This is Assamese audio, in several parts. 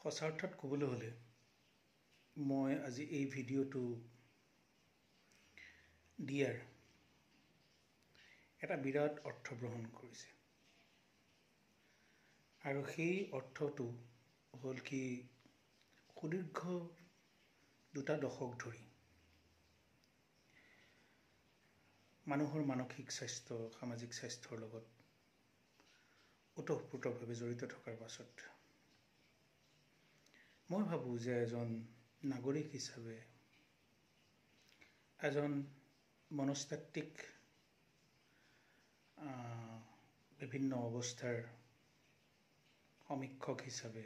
সঁচা অৰ্থত ক'বলৈ হ'লে মই আজি এই ভিডিঅ'টো দিয়াৰ এটা বিৰাট অৰ্থ গ্ৰহণ কৰিছে আৰু সেই অৰ্থটো হ'ল কি সুদীৰ্ঘ 2 দশক ধৰি মানুহৰ মানসিক স্বাস্থ্য সামাজিক স্বাস্থ্যৰ লগত ওতঃপ্ৰোতভাৱে জড়িত থকাৰ পাছত মই ভাবোঁ যে এজন নাগৰিক হিচাপে এজন মনস্তাত্ত্বিক বিভিন্ন অৱস্থাৰ সমীক্ষক হিচাপে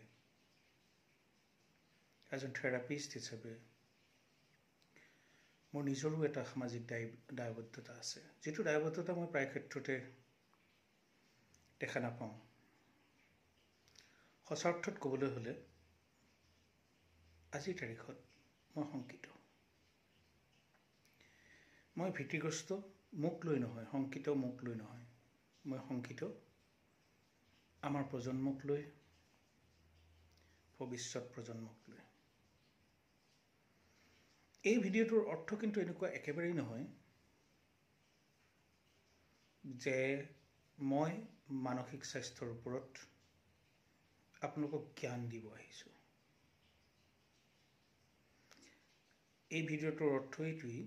এজন থেৰাপিষ্ট হিচাপে মোৰ নিজৰো এটা সামাজিক দায়বদ্ধতা আছে, যিটো দায়বদ্ধতা মই প্ৰায় ক্ষেত্ৰতে দেখা নাপাওঁ। সঁচা অৰ্থত ক'বলৈ হ'লে আজিৰ তাৰিখত মই শংকিত। মই ভীতিগ্ৰস্ত, মোক লৈ নহয়, শংকিত মোক লৈ নহয়। মই শংকিত আমাৰ প্ৰজন্মক লৈ, ভৱিষ্যত প্ৰজন্মক লৈ। এই ভিডিঅ'টোৰ অৰ্থ কিন্তু এনেকুৱা একেবাৰেই নহয় যে মই মানসিক স্বাস্থ্যৰ ওপৰত আপোনালোকক জ্ঞান দিব আহিছোঁ। এই ভিডিঅ'টোৰ অৰ্থ এইটোৱেই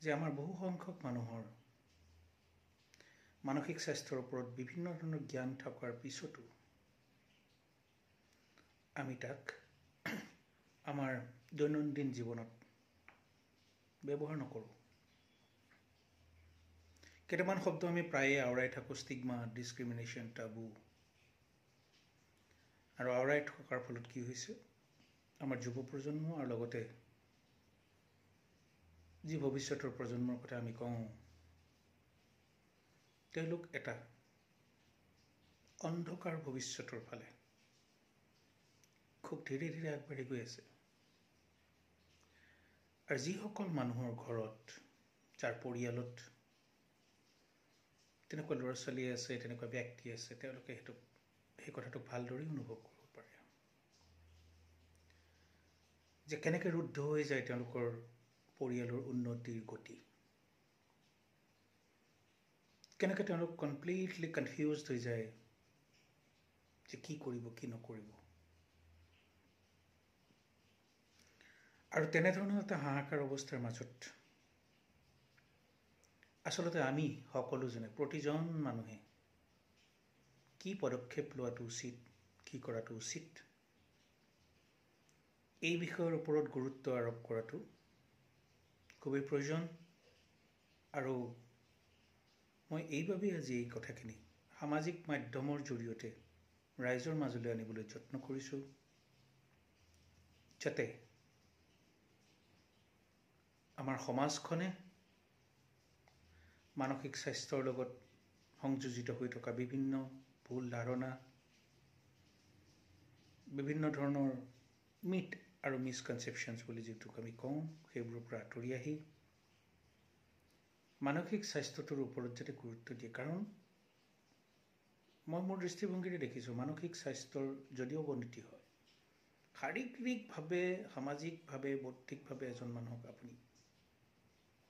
যে আমাৰ বহু সংখ্যক মানুহৰ মানসিক স্বাস্থ্যৰ ওপৰত বিভিন্ন ধৰণৰ জ্ঞান থকাৰ পিছতো আমি তাক আমাৰ দৈনন্দিন জীৱনত ব্যৱহাৰ নকৰোঁ। কেইটামান শব্দ আমি প্ৰায়ে আওৰাই থাকোঁ, ষ্টিগমা, ডিছক্ৰিমিনেশ্যন, টাবু। আৰু আওৰাই থকাৰ ফলত কি হৈছে, আমাৰ যুৱ প্ৰজন্ম আৰু লগতে যি ভৱিষ্যতৰ প্ৰজন্মৰ কথা আমি কওঁ, তেওঁলোক এটা অন্ধকাৰ ভৱিষ্যতৰ ফালে খুব ধীৰে ধীৰে আগবাঢ়ি গৈ আছে। আৰু যিসকল মানুহৰ ঘৰত, যাৰ পৰিয়ালত তেনেকুৱা ল'ৰা ছোৱালী আছে, তেনেকুৱা ব্যক্তি আছে, তেওঁলোকে সেই কথাটোক ভালদৰে অনুভৱ কৰিব পাৰে যে কেনেকৈ ৰুদ্ধ হৈ যায় তেওঁলোকৰ পৰিয়ালৰ উন্নতিৰ গতি, কেনেকৈ তেওঁলোক কমপ্লিটলি কনফিউজড হৈ যায় যে কি কৰিব কি নকৰিব। আৰু তেনেধৰণৰ এটা হাহাকাৰ অৱস্থাৰ মাজত আচলতে আমি সকলোজনে, প্ৰতিজন মানুহে কি পদক্ষেপ লোৱাটো উচিত, কি কৰাটো উচিত, এই বিষয়ৰ ওপৰত গুৰুত্ব আৰোপ কৰাটো খুবেই প্ৰয়োজন। আৰু মই এইবাবেই আজি এই কথাখিনি সামাজিক মাধ্যমৰ জৰিয়তে ৰাইজৰ মাজলৈ আনিবলৈ যত্ন কৰিছোঁ, যাতে আমাৰ সমাজখনে মানসিক স্বাস্থ্যৰ লগত সংযোজিত হৈ থকা বিভিন্ন ভুল ধাৰণা, বিভিন্ন ধৰণৰ মিথ আৰু মিছকনচেপশ্যনছ বুলি যিটোক আমি কওঁ, সেইবোৰৰ পৰা আঁতৰি আহি মানসিক স্বাস্থ্যটোৰ ওপৰত যাতে গুৰুত্ব দিয়ে। কাৰণ মই মোৰ দৃষ্টিভংগীৰে দেখিছোঁ, মানসিক স্বাস্থ্যৰ যদিও অৱনতি হয়, শাৰীৰিকভাৱে, সামাজিকভাৱে, বৌদ্ধিকভাৱে এজন মানুহক আপুনি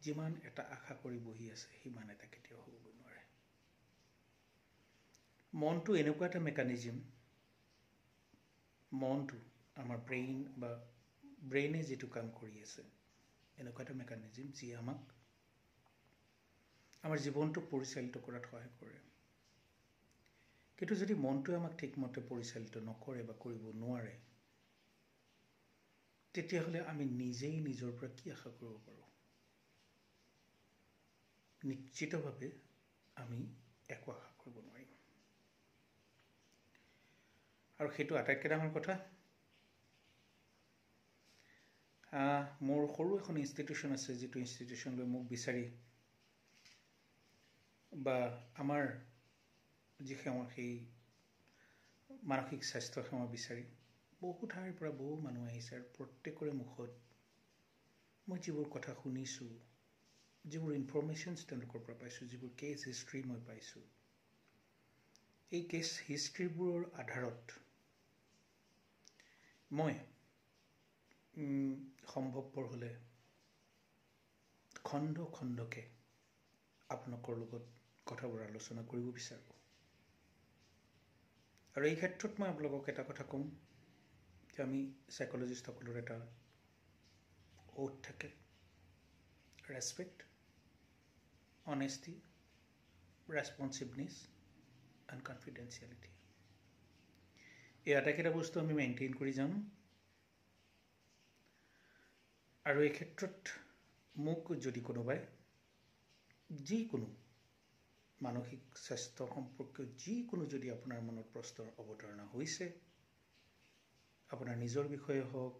যিমান এটা আশা কৰি বহি আছে, সিমান এটা কেতিয়াও হ'বগৈ নোৱাৰে। মনটো এনেকুৱা এটা মেকানিজিম, মনটো আমাৰ ব্ৰেইনে যিটো কাম কৰি আছে, এনেকুৱা এটা মেকানিজিম যি আমাক আমাৰ জীৱনটোক পৰিচালিত কৰাত সহায় কৰে। কিন্তু যদি মনটোৱে আমাক ঠিকমতে পৰিচালিত নকৰে বা কৰিব নোৱাৰে, তেতিয়াহ'লে আমি নিজেই নিজৰ পৰা কি আশা কৰিব পাৰোঁ? নিশ্চিতভাৱে আমি একো আশা কৰিব নোৱাৰিম। আৰু সেইটো আটাইতকৈ ডাঙৰ কথা, মোৰ সৰু এখন ইনষ্টিটিউশ্যন আছে, যিটো ইনষ্টিটিউশ্যনলৈ মোক বিচাৰি বা আমাৰ যি সেৱা, সেই মানসিক স্বাস্থ্য সেৱা বিচাৰি বহু ঠাইৰ পৰা বহু মানুহ আহিছে। আৰু প্ৰত্যেকৰে মুখত মই যিবোৰ কথা শুনিছোঁ, যিবোৰ ইনফৰমেশ্যনছ তেওঁলোকৰ পৰা পাইছোঁ, যিবোৰ কেছ হিষ্ট্ৰী মই পাইছোঁ, এই কেছ হিষ্ট্ৰীবোৰৰ আধাৰত মই সম্ভৱপৰ হ'লে খণ্ড খণ্ডকে আপোনালোকৰ লগত কথাবোৰ আলোচনা কৰিব বিচাৰোঁ। আৰু এই ক্ষেত্ৰত মই আপোনালোকক এটা কথা ক'ম যে আমি সাইকোলজিষ্টসকলৰ এটা ওথ থাকে, ৰেছপেক্ট, অনেষ্টি, ৰেছপন্সিভনেছ এণ্ড কনফিডেন্সিয়েলিটি। এই আটাইকেইটা বস্তু আমি মেইনটেইন কৰি যাম। আৰু এই ক্ষেত্ৰত মোক যদি কোনোবাই যিকোনো মানসিক স্বাস্থ্য সম্পৰ্কীয় যিকোনো যদি আপোনাৰ মনত প্ৰশ্নৰ অৱতাৰণা হৈছে, আপোনাৰ নিজৰ বিষয়ে হওক,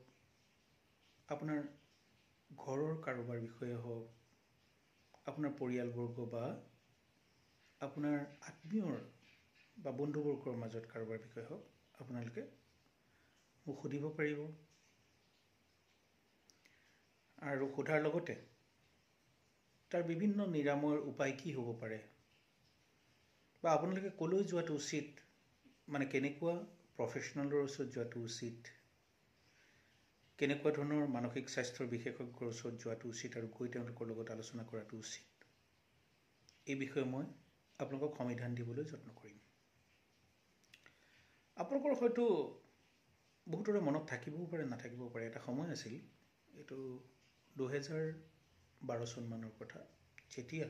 আপোনাৰ ঘৰৰ কাৰোবাৰ বিষয়ে হওক, আপোনাৰ পৰিয়ালবৰ্গ বা আপোনাৰ আত্মীয়ৰ বা বন্ধুবৰ্গৰ মাজত কাৰোবাৰ বিষয়ে হওক, আপোনালোকে মোক সুধিব পাৰিব। আৰু সোধাৰ লগতে তাৰ বিভিন্ন নিৰাময়ৰ উপায় কি হ'ব পাৰে, বা আপোনালোকে ক'লৈ যোৱাটো উচিত, মানে কেনেকুৱা প্ৰফেশ্যনেলৰ ওচৰত যোৱাটো উচিত, কেনেকুৱা ধৰণৰ মানসিক স্বাস্থ্যৰ বিশেষজ্ঞৰ ওচৰত যোৱাটো উচিত আৰু গৈ তেওঁলোকৰ লগত আলোচনা কৰাটো উচিত, এই বিষয়ে মই আপোনালোকক সমাধান দিবলৈ যত্ন কৰিম। আপোনালোকৰ হয়তো বহুতৰে মনত থাকিবও পাৰে, নাথাকিবও পাৰে। এটা সময় আছিল, এইটো 2012 চনমানৰ কথা, যেতিয়া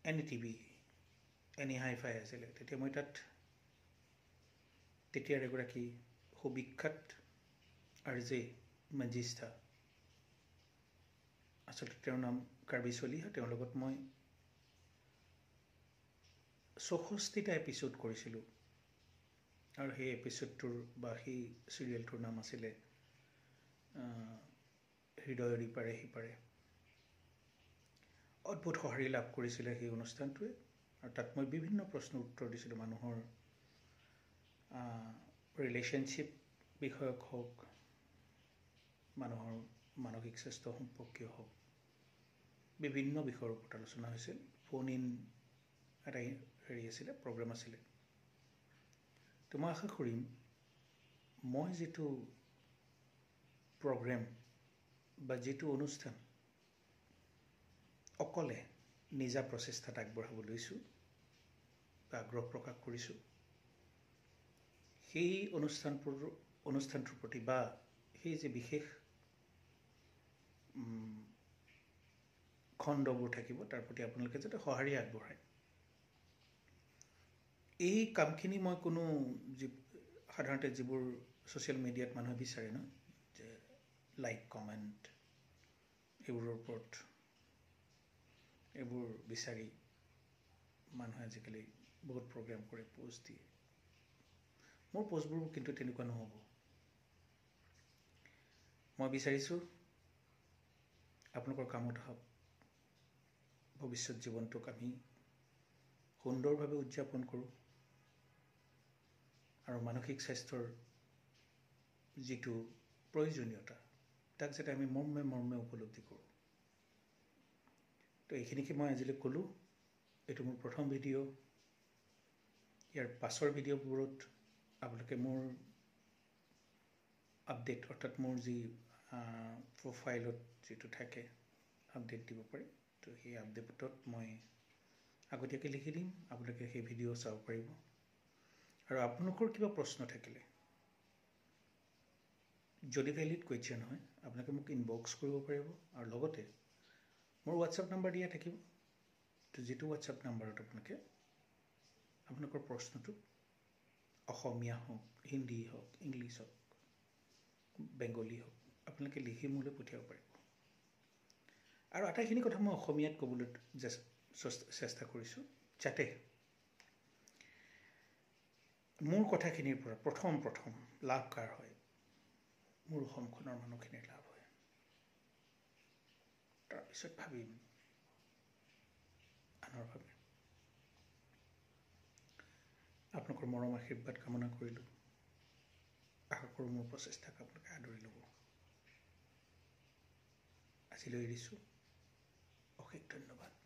NTV, এনি হাই-ফাই আছিলে। তেতিয়া মই তাত তেতিয়াৰ এগৰাকী সুবিখ্যাত RJ মঞ্জিষ্ঠা, আচলতে তেওঁৰ নাম কাৰ্বি চলিহা, তেওঁৰ লগত মই 64টা এপিছ'ড কৰিছিলোঁ। আৰু সেই এপিছ'ডটোৰ বা সেই চিৰিয়েলটোৰ নাম আছিলে হৃদয়ৰ ইপাৰে সিপাৰে। অদ্ভুত সঁহাৰি লাভ কৰিছিলে সেই অনুষ্ঠানটোৱে। আৰু তাত মই বিভিন্ন প্ৰশ্নৰ উত্তৰ দিছিলোঁ, মানুহৰ ৰিলেশ্যনশ্বিপ বিষয়ক হওক, মানুহৰ মানসিক স্বাস্থ্য সম্পৰ্কীয় হওক, বিভিন্ন বিষয়ৰ ওপৰত আলোচনা হৈছিল। ফোন ইন এটা আছিলে, প্ৰগ্ৰেম আছিলে। তো মই আশা কৰিম মই যিটো প্ৰগ্ৰেম বা যিটো অনুষ্ঠান অকলে নিজা প্ৰচেষ্টাত আগবঢ়াব লৈছোঁ বা আগ্ৰহ প্ৰকাশ কৰিছোঁ, সেই অনুষ্ঠানটোৰ প্ৰতি বা সেই যে বিশেষ খণ্ডবোৰ থাকিব, তাৰ প্ৰতি আপোনালোকে যাতে সঁহাৰি আগবঢ়ায়। এই কামখিনি মই কোনো সাধাৰণতে যিবোৰ ছ'চিয়েল মিডিয়াত মানুহে বিচাৰে ন, যে লাইক, কমেণ্ট, এইবোৰৰ ওপৰত এইবোৰ বিচাৰি মানুহে আজিকালি বহুত প্ৰগ্ৰেম কৰে, পোষ্ট দিয়ে। মোৰ পোষ্টবোৰ কিন্তু তেনেকুৱা নহ'ব। মই বিচাৰিছোঁ আপোনালোকৰ কামত আহক, ভৱিষ্যত জীৱনটোক আমি সুন্দৰভাৱে উদযাপন কৰোঁ, আৰু মানসিক স্বাস্থ্যৰ যিটো প্ৰয়োজনীয়তা, তাক যাতে আমি মৰ্মে মৰ্মে উপলব্ধি কৰোঁ। তো এইখিনিকে মই আজিলৈ ক'লোঁ। এইটো মোৰ প্ৰথম ভিডিঅ'। ইয়াৰ পাছৰ ভিডিঅ'বোৰত আপোনালোকে মোৰ আপডেট, অৰ্থাৎ মোৰ যি প্ৰফাইলত যিটো থাকে আপডেট দিব পাৰি, তো সেই আপডেটত মই আগতীয়াকৈ লিখি দিম, আপোনালোকে সেই ভিডিঅ' চাব পাৰিব। আৰু আপোনালোকৰ কিবা প্ৰশ্ন থাকিলে, যদি ভেলিড কুৱেশ্যন হয়, আপোনালোকে মোক ইনবক্স কৰিব পাৰিব। আৰু লগতে মোৰ হোৱাটছআপ নাম্বাৰ দিয়া থাকিব, তো যিটো হোৱাটছআপ নাম্বাৰত আপোনালোকৰ প্ৰশ্নটো অসমীয়া হওক, হিন্দী হওক, ইংলিছ হওক, বেংগলী হওক, আপোনালোকে লিখি মোলৈ পঠিয়াব পাৰিব। আৰু আটাইখিনি কথা মই অসমীয়াত ক'বলৈ চেষ্টা কৰিছোঁ, যাতে মোৰ কথাখিনিৰ পৰা প্ৰথম লাভ কাৰ হয়, মোৰ অসমখনৰ মানুহখিনিৰ লাভ হয়। তাৰপিছত ভাবিম আনৰ বাবে। আপোনালোকৰ মৰম আশীৰ্বাদ কামনা কৰিলোঁ। আশা কৰোঁ মোৰ প্ৰচেষ্টাক আপোনালোকে আদৰি ল'ব। আজিলৈ এৰিছোঁ। অশেষ ধন্যবাদ।